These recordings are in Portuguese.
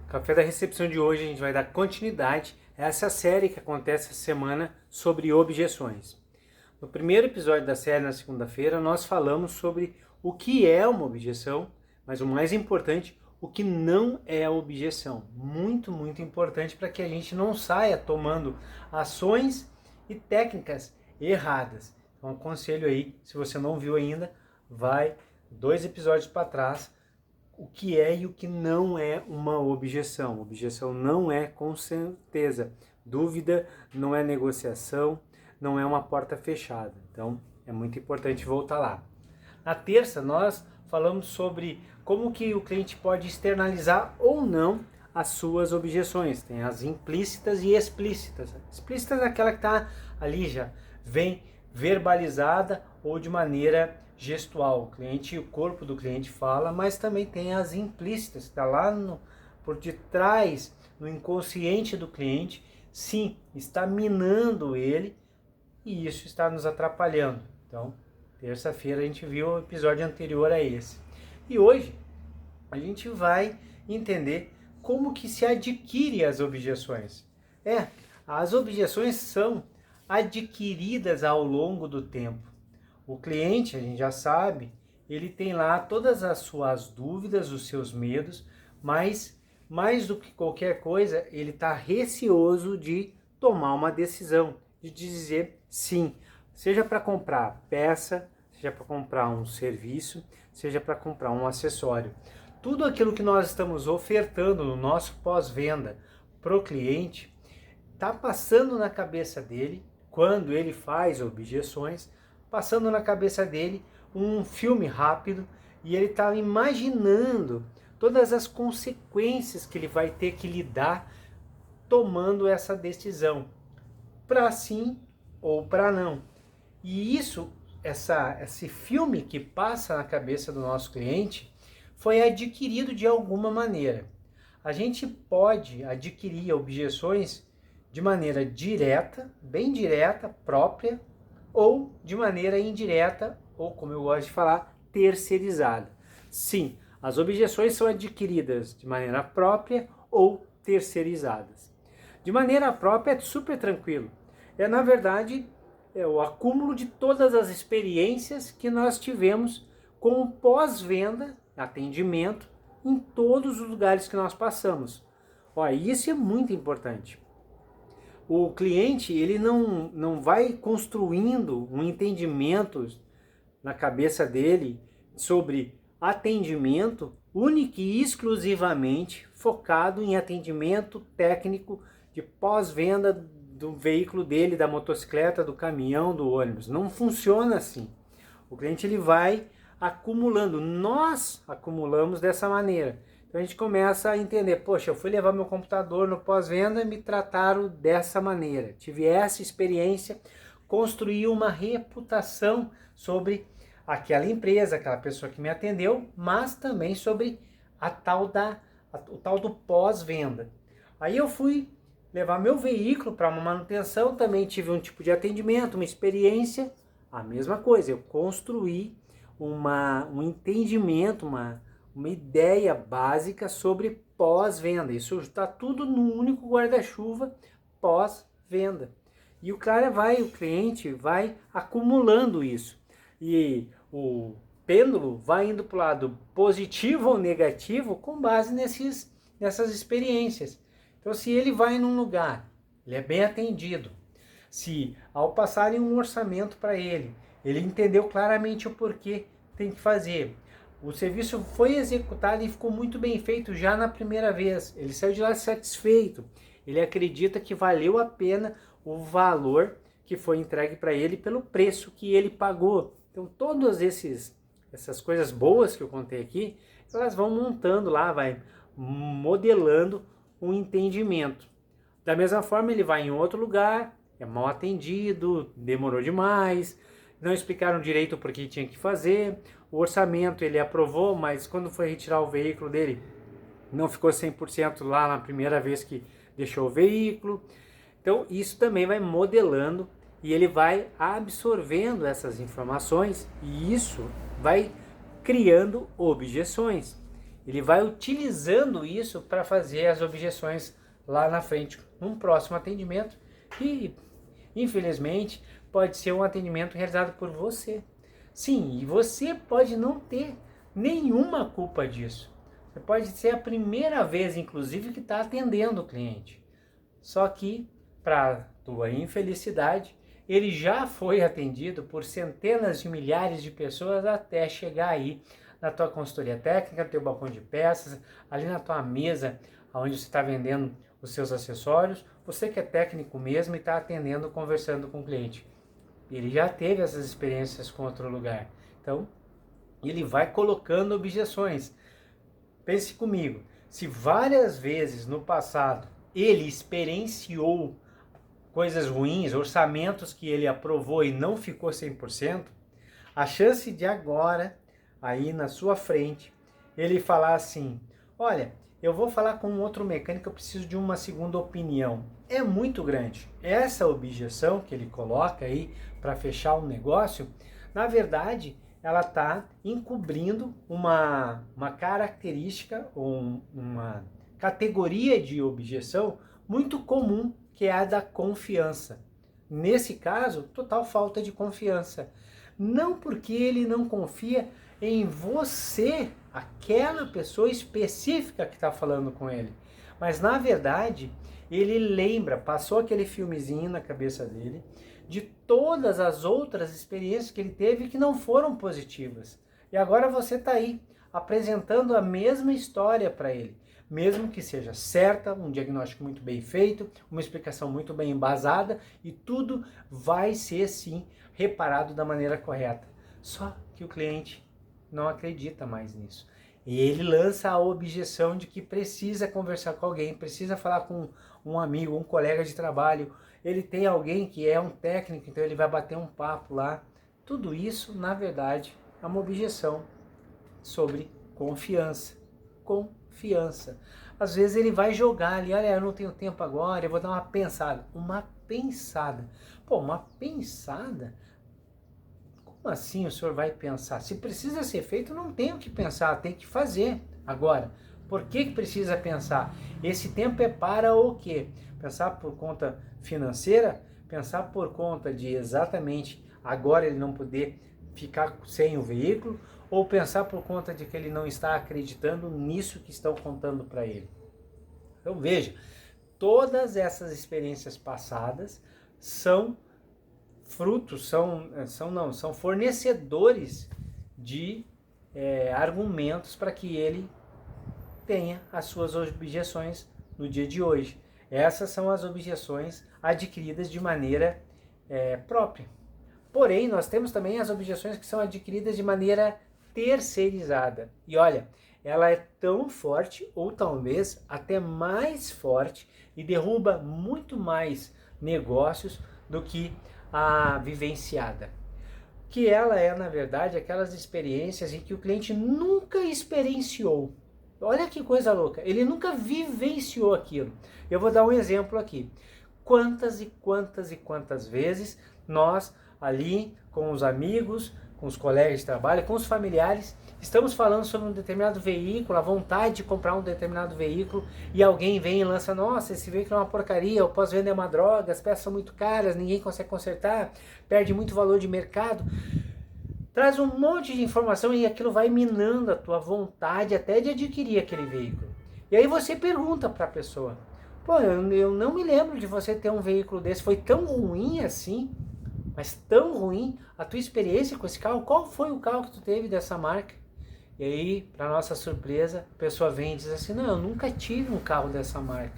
Café da Recepção de hoje a gente vai dar continuidade a essa série que acontece essa semana sobre objeções. No primeiro episódio da série, na segunda-feira, nós falamos sobre o que é uma objeção, mas o mais importante, o que não é objeção. Muito, muito importante para que a gente não saia tomando ações e técnicas erradas. Então, aconselho aí, se você não viu ainda, vai 2 episódios para trás, o que é e o que não é uma objeção. Objeção não é com certeza. Dúvida não é negociação, não é uma porta fechada. Então, é muito importante voltar lá. Na terça, nós falamos sobre como que o cliente pode externalizar ou não as suas objeções. Tem as implícitas e explícitas. Explícitas é aquela que está ali já, vem verbalizada ou de maneira gestual. O cliente, o corpo do cliente fala, mas também tem as implícitas, está lá por detrás, no inconsciente do cliente. Sim, está minando ele e isso está nos atrapalhando. Então, terça-feira a gente viu o episódio anterior a esse. E hoje a gente vai entender como que se adquire as objeções. As objeções são adquiridas ao longo do tempo. O cliente, a gente já sabe, ele tem lá todas as suas dúvidas, os seus medos, mas mais do que qualquer coisa, ele está receoso de tomar uma decisão, de dizer sim, seja para comprar peça, seja para comprar um serviço, seja para comprar um acessório. Tudo aquilo que nós estamos ofertando no nosso pós-venda para o cliente, está passando na cabeça dele, quando ele faz objeções, passando na cabeça dele um filme rápido e ele está imaginando todas as consequências que ele vai ter que lidar tomando essa decisão, para sim ou para não. E esse filme que passa na cabeça do nosso cliente foi adquirido de alguma maneira. A gente pode adquirir objeções de maneira direta, bem direta, própria, ou de maneira indireta, ou como eu gosto de falar, terceirizada. Sim, as objeções são adquiridas de maneira própria ou terceirizadas. De maneira própria é super tranquilo. Na verdade, é o acúmulo de todas as experiências que nós tivemos com o pós-venda, atendimento, em todos os lugares que nós passamos. Isso é muito importante. O cliente, ele não vai construindo um entendimento na cabeça dele sobre atendimento único e exclusivamente focado em atendimento técnico de pós-venda do veículo dele, da motocicleta, do caminhão, do ônibus. Não funciona assim. O cliente ele vai acumulando. Nós acumulamos dessa maneira. Então a gente começa a entender, poxa, eu fui levar meu computador no pós-venda e me trataram dessa maneira. Tive essa experiência, construí uma reputação sobre aquela empresa, aquela pessoa que me atendeu, mas também sobre o tal do pós-venda. Aí eu fui levar meu veículo para uma manutenção, também tive um tipo de atendimento, uma experiência, a mesma coisa, eu construí um entendimento, uma ideia básica sobre pós-venda. Isso está tudo num único guarda-chuva pós-venda. E o cliente vai acumulando isso. E o pêndulo vai indo para o lado positivo ou negativo com base nessas experiências. Então, se ele vai num lugar, ele é bem atendido. Se ao passarem um orçamento para ele, ele entendeu claramente o porquê tem que fazer. O serviço foi executado e ficou muito bem feito já na primeira vez. Ele saiu de lá satisfeito. Ele acredita que valeu a pena o valor que foi entregue para ele pelo preço que ele pagou. Então, todas essas coisas boas que eu contei aqui, elas vão montando lá, vai modelando um entendimento. Da mesma forma, ele vai em outro lugar, é mal atendido, demorou demais, não explicaram direito o porquê tinha que fazer, o orçamento ele aprovou, mas quando foi retirar o veículo dele, não ficou 100% lá na primeira vez que deixou o veículo. Então isso também vai modelando e ele vai absorvendo essas informações e isso vai criando objeções. ele vai utilizando isso para fazer as objeções lá na frente, num próximo atendimento, e infelizmente pode ser um atendimento realizado por você. Sim, e você pode não ter nenhuma culpa disso. Você pode ser a primeira vez, inclusive, que está atendendo o cliente. Só que, para tua infelicidade, ele já foi atendido por centenas de milhares de pessoas até chegar aí na tua consultoria técnica, no teu balcão de peças, ali na tua mesa, onde você está vendendo os seus acessórios, você que é técnico mesmo e está atendendo, conversando com o cliente. Ele já teve essas experiências com outro lugar. Então, ele vai colocando objeções. Pense comigo, se várias vezes no passado ele experienciou coisas ruins, orçamentos que ele aprovou e não ficou 100%, a chance de agora, aí na sua frente, ele falar assim, olha, eu vou falar com um outro mecânico, eu preciso de uma segunda opinião, é muito grande. Essa objeção que ele coloca aí para fechar um negócio, na verdade, ela está encobrindo uma característica ou uma categoria de objeção muito comum, que é a da confiança. Nesse caso, total falta de confiança. Não porque ele não confia em você, aquela pessoa específica que está falando com ele, mas na verdade ele lembra, passou aquele filmezinho na cabeça dele, de todas as outras experiências que ele teve que não foram positivas. E agora você está aí, apresentando a mesma história para ele. Mesmo que seja certa, um diagnóstico muito bem feito, uma explicação muito bem embasada, e tudo vai ser sim reparado da maneira correta. Só que o cliente não acredita mais nisso. E ele lança a objeção de que precisa conversar com alguém, precisa falar com um amigo, um colega de trabalho, ele tem alguém que é um técnico, então ele vai bater um papo lá. Tudo isso, na verdade, é uma objeção sobre confiança. Confiança. Às vezes ele vai jogar ali, olha, eu não tenho tempo agora, eu vou dar uma pensada. Uma pensada. Pô, uma pensada? Como assim o senhor vai pensar? Se precisa ser feito, não tem o que pensar, tem que fazer. Agora, por que precisa pensar? Esse tempo é para o quê? Pensar por conta financeira? Pensar por conta de exatamente agora ele não poder ficar sem o veículo? Ou pensar por conta de que ele não está acreditando nisso que estão contando para ele? Então veja, todas essas experiências passadas são frutos, são fornecedores de argumentos para que ele tenha as suas objeções no dia de hoje. Essas são as objeções adquiridas de maneira própria. Porém, nós temos também as objeções que são adquiridas de maneira terceirizada. E olha, ela é tão forte, ou talvez até mais forte, e derruba muito mais negócios do que a vivenciada. Que ela é, na verdade, aquelas experiências em que o cliente nunca experienciou. Olha que coisa louca, ele nunca vivenciou aquilo. Eu vou dar um exemplo aqui. Quantas e quantas e quantas vezes nós ali com os amigos, com os colegas de trabalho, com os familiares, estamos falando sobre um determinado veículo, a vontade de comprar um determinado veículo, e alguém vem e lança, nossa, esse veículo é uma porcaria, o pós-venda é uma droga, as peças são muito caras, ninguém consegue consertar, perde muito valor de mercado. Traz um monte de informação e aquilo vai minando a tua vontade até de adquirir aquele veículo. E aí você pergunta para a pessoa, pô, eu não me lembro de você ter um veículo desse, foi tão ruim assim? Mas tão ruim a tua experiência com esse carro? Qual foi o carro que tu teve dessa marca? E aí, para nossa surpresa, a pessoa vem e diz assim, não, eu nunca tive um carro dessa marca.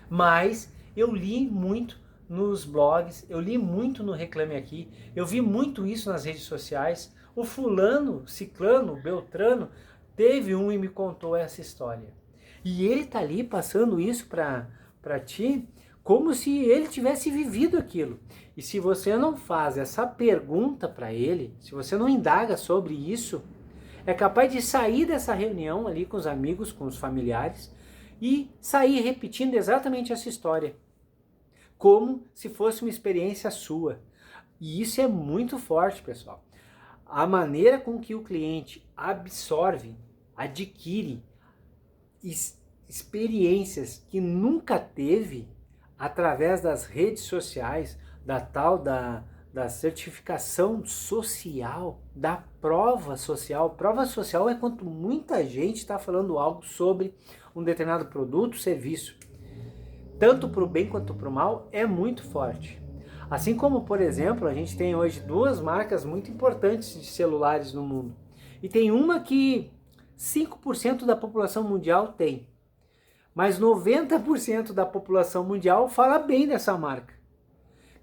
Mas eu li muito nos blogs, eu li muito no Reclame Aqui, eu vi muito isso nas redes sociais. O fulano, ciclano, beltrano, teve um e me contou essa história. E ele tá ali passando isso para ti, como se ele tivesse vivido aquilo. E se você não faz essa pergunta para ele, se você não indaga sobre isso, é capaz de sair dessa reunião ali com os amigos, com os familiares, e sair repetindo exatamente essa história, como se fosse uma experiência sua. E isso é muito forte, pessoal. A maneira com que o cliente absorve, adquire experiências que nunca teve através das redes sociais, da tal da certificação social, da prova social. Prova social é quando muita gente está falando algo sobre um determinado produto, serviço. Tanto para o bem quanto para o mal, é muito forte. Assim como, por exemplo, a gente tem hoje duas marcas muito importantes de celulares no mundo. E tem uma que 5% da população mundial tem. Mas 90% da população mundial fala bem dessa marca.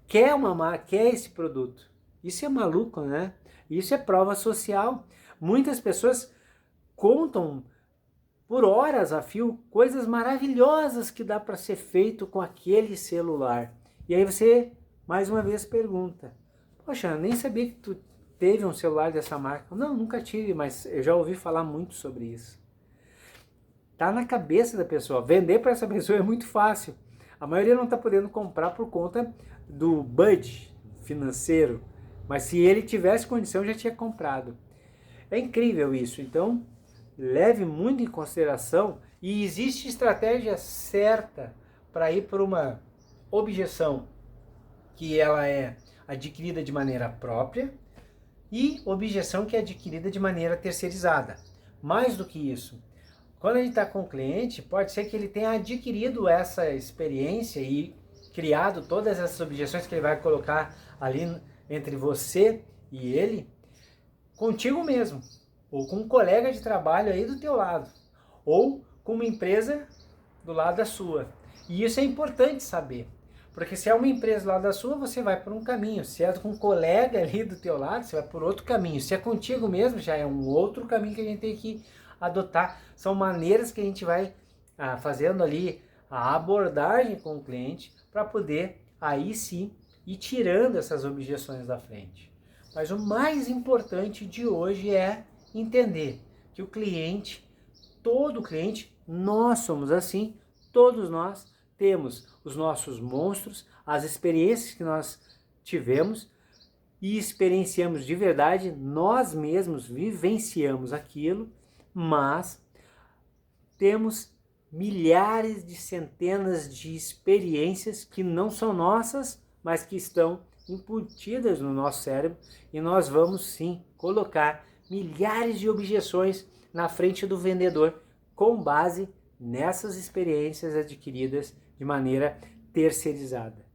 Quer uma marca, quer esse produto. Isso é maluco, né? Isso é prova social. Muitas pessoas contam por horas a fio coisas maravilhosas que dá para ser feito com aquele celular. E aí você, mais uma vez, pergunta: poxa, eu nem sabia que tu teve um celular dessa marca. Não, nunca tive, mas eu já ouvi falar muito sobre isso. Tá na cabeça da pessoa. Vender para essa pessoa é muito fácil. A maioria não está podendo comprar por conta do budget financeiro, mas se ele tivesse condição já tinha comprado. É incrível isso. Então, leve muito em consideração, e existe estratégia certa para ir por uma objeção que ela é adquirida de maneira própria e objeção que é adquirida de maneira terceirizada. Mais do que isso, quando a gente está com o cliente, pode ser que ele tenha adquirido essa experiência e criado todas essas objeções que ele vai colocar ali entre você e ele, contigo mesmo, ou com um colega de trabalho aí do teu lado, ou com uma empresa do lado da sua. E isso é importante saber, porque se é uma empresa do lado da sua, você vai por um caminho. Se é com um colega ali do teu lado, você vai por outro caminho. Se é contigo mesmo, já é um outro caminho que a gente tem que adotar. São maneiras que a gente vai fazendo ali a abordagem com o cliente para poder aí sim ir tirando essas objeções da frente. Mas o mais importante de hoje é entender que o cliente, todo cliente, nós somos assim, todos nós temos os nossos monstros, as experiências que nós tivemos e experienciamos de verdade, nós mesmos vivenciamos aquilo, mas temos milhares de centenas de experiências que não são nossas, mas que estão embutidas no nosso cérebro, e nós vamos sim colocar milhares de objeções na frente do vendedor com base nessas experiências adquiridas de maneira terceirizada.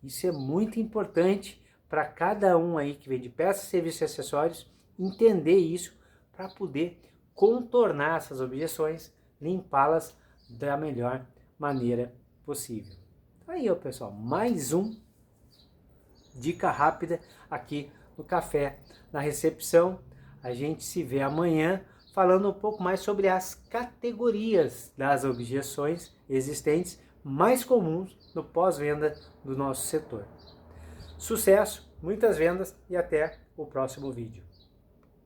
Isso é muito importante para cada um aí que vende peças, serviços e acessórios entender isso para poder contornar essas objeções, limpá-las da melhor maneira possível. Aí, ó, pessoal, mais um dica rápida aqui no Café na Recepção. A gente se vê amanhã falando um pouco mais sobre as categorias das objeções existentes mais comuns no pós-venda do nosso setor. Sucesso, muitas vendas e até o próximo vídeo.